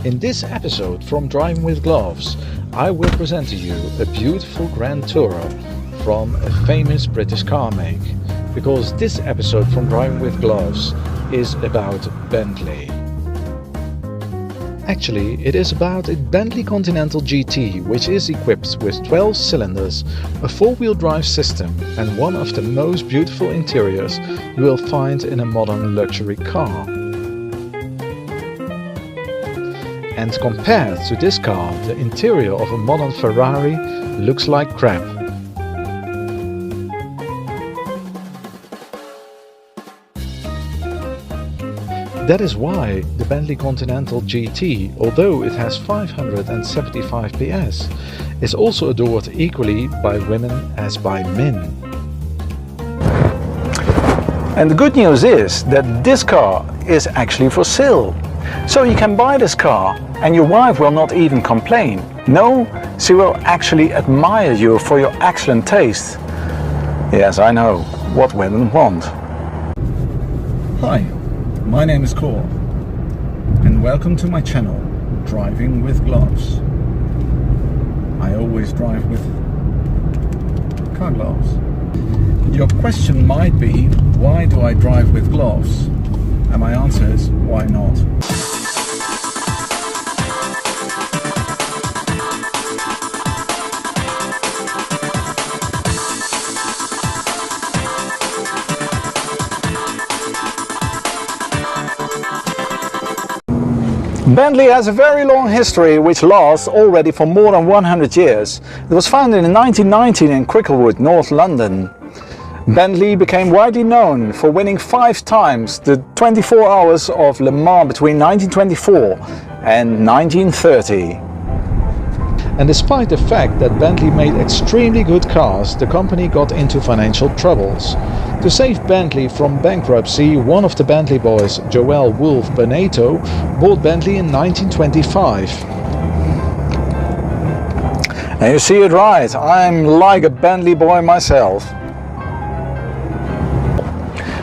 In this episode from Driving With Gloves, I will present to you a beautiful Grand Tourer from a famous British car make, because this episode from Driving With Gloves is about Bentley. Actually, it is about a Bentley Continental GT, which is equipped with 12 cylinders, a four-wheel drive system and one of the most beautiful interiors you will find in a modern luxury car. And compared to this car, the interior of a modern Ferrari looks like crap. That is why the Bentley Continental GT, although it has 575 PS, is also adored equally by women as by men. And the good news is that this car is actually for sale. So you can buy this car and your wife will not even complain. No, she will actually admire you for your excellent taste. Yes, I know what women want. Hi, my name is Cor and welcome to my channel, Driving With Gloves. I always drive with car gloves. Your question might be, why do I drive with gloves? And my answer is, why not? Bentley has a very long history which lasts already for more than 100 years. It was founded in 1919 in Cricklewood, North London. Bentley became widely known for winning 5 times the 24 Hours of Le Mans between 1924 and 1930. And despite the fact that Bentley made extremely good cars, the company got into financial troubles. To save Bentley from bankruptcy, one of the Bentley boys, Joel Wolf Beneteau, bought Bentley in 1925. And you see it right, I'm like a Bentley boy myself.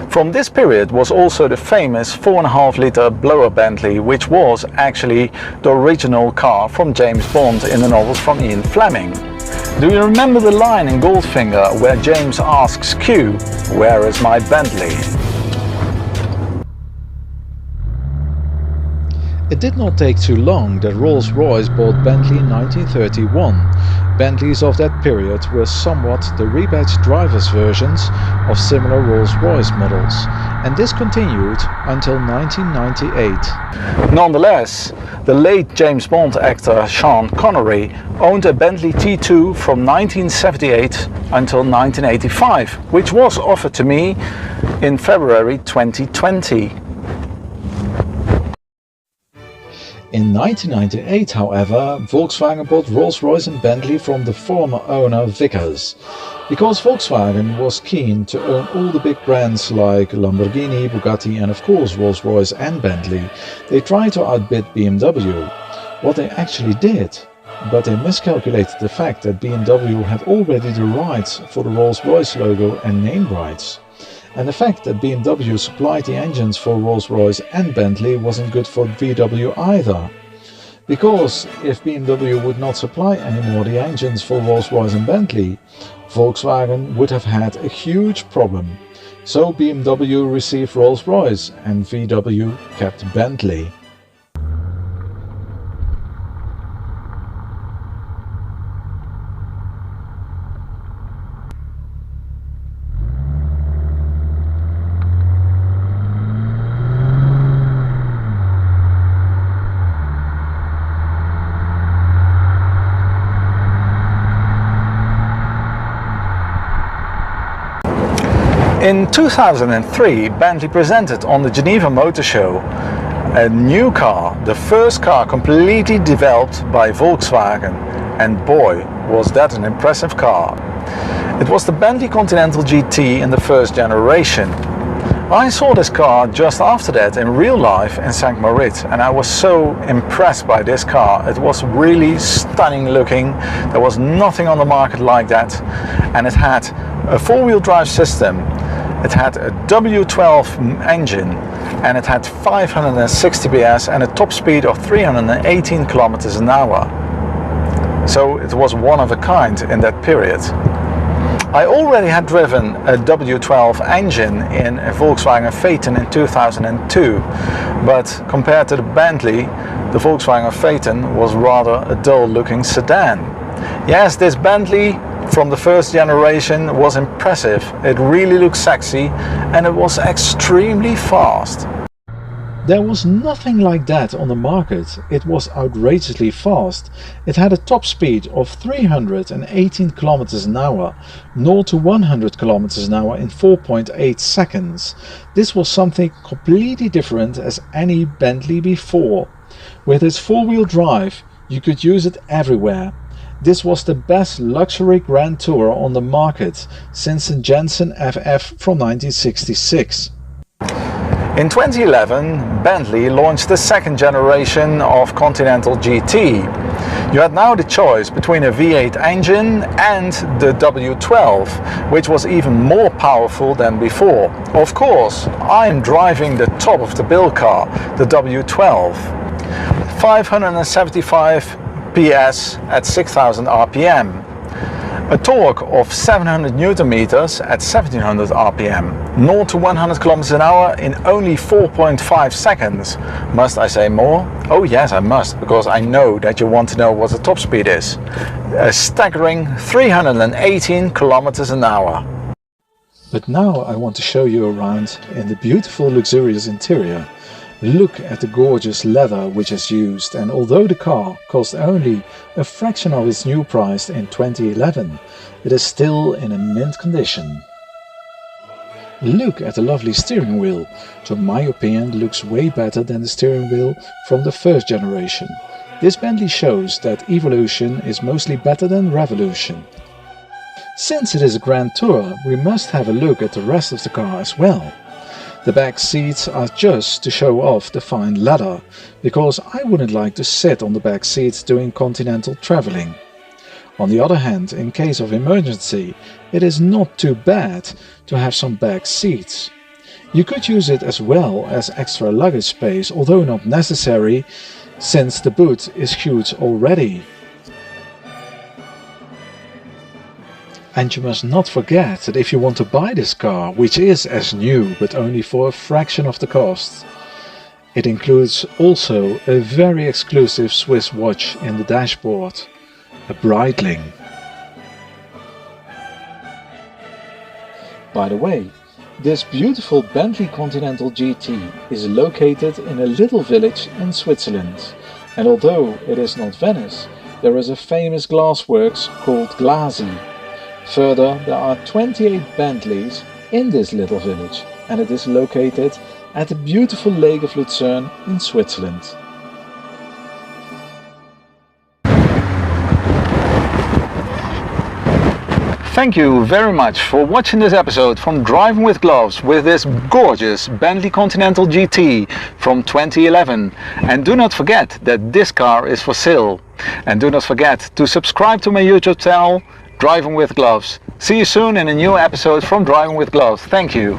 From this period was also the famous 4.5 litre blower Bentley, which was actually the original car from James Bond in the novels from Ian Fleming. Do you remember the line in Goldfinger where James asks Q, "Where is my Bentley?" It did not take too long that Rolls-Royce bought Bentley in 1931. Bentleys of that period were somewhat the rebadged driver's versions of similar Rolls-Royce models, and this continued until 1998. Nonetheless, the late James Bond actor Sean Connery owned a Bentley T2 from 1978 until 1985, which was offered to me in February 2020. In 1998, however, Volkswagen bought Rolls-Royce and Bentley from the former owner Vickers. Because Volkswagen was keen to own all the big brands like Lamborghini, Bugatti and of course Rolls-Royce and Bentley, they tried to outbid BMW. What they actually did, but they miscalculated the fact that BMW had already the rights for the Rolls-Royce logo and name rights. And the fact that BMW supplied the engines for Rolls-Royce and Bentley wasn't good for VW either. Because if BMW would not supply anymore the engines for Rolls-Royce and Bentley, Volkswagen would have had a huge problem. So BMW received Rolls-Royce and VW kept Bentley. In 2003, Bentley presented on the Geneva Motor Show a new car, the first car completely developed by Volkswagen, and boy was that an impressive car. It was the Bentley Continental GT in the first generation. I saw this car just after that in real life in St. Moritz, and I was so impressed by this car. It was really stunning looking. There was nothing on the market like that, and it had a four-wheel drive system, It had a W12 engine and it had 560 PS and a top speed of 318 kilometers an hour. So it was one of a kind in that period. I already had driven a W12 engine in a Volkswagen Phaeton in 2002, but compared to the Bentley, the Volkswagen Phaeton was rather a dull looking sedan. Yes, this Bentley from the first generation was impressive. It really looked sexy and it was extremely fast. There was nothing like that on the market. It was outrageously fast. It had a top speed of 318 km an hour, 0 to 100 km an hour in 4.8 seconds. This was something completely different as any Bentley before. With its four-wheel drive, you could use it everywhere. This was the best luxury Grand Tourer on the market since the Jensen FF from 1966. In 2011, Bentley launched the second generation of Continental GT. You had now the choice between a V8 engine and the W12, which was even more powerful than before. Of course, I'm driving the top of the bill car, the W12. 575 PS at 6000 RPM. A torque of 700 Newton meters at 1700 RPM. 0 to 100 km an hour in only 4.5 seconds. Must I say more? Oh yes, I must, because I know that you want to know what the top speed is. A staggering 318 kilometers an hour. But now I want to show you around in the beautiful luxurious interior. Look at the gorgeous leather which is used, and although the car cost only a fraction of its new price in 2011, it is still in a mint condition. Look at the lovely steering wheel. To my opinion, looks way better than the steering wheel from the first generation. This Bentley shows that evolution is mostly better than revolution. Since it is a Grand Tourer, we must have a look at the rest of the car as well. The back seats are just to show off the fine leather, because I wouldn't like to sit on the back seats doing continental traveling. On the other hand, in case of emergency, it is not too bad to have some back seats. You could use it as well as extra luggage space, although not necessary, since the boot is huge already. And you must not forget that if you want to buy this car, which is as new but only for a fraction of the cost, it includes also a very exclusive Swiss watch in the dashboard, a Breitling. By the way, this beautiful Bentley Continental GT is located in a little village in Switzerland, and although it is not Venice, there is a famous glassworks called Glasi. Further, there are 28 Bentleys in this little village, and it is located at the beautiful Lake of Lucerne in Switzerland. Thank you very much for watching this episode from Driving with Gloves with this gorgeous Bentley Continental GT from 2011. And do not forget that this car is for sale. And do not forget to subscribe to my YouTube channel, Driving with Gloves. See you soon in a new episode from Driving with Gloves. Thank you.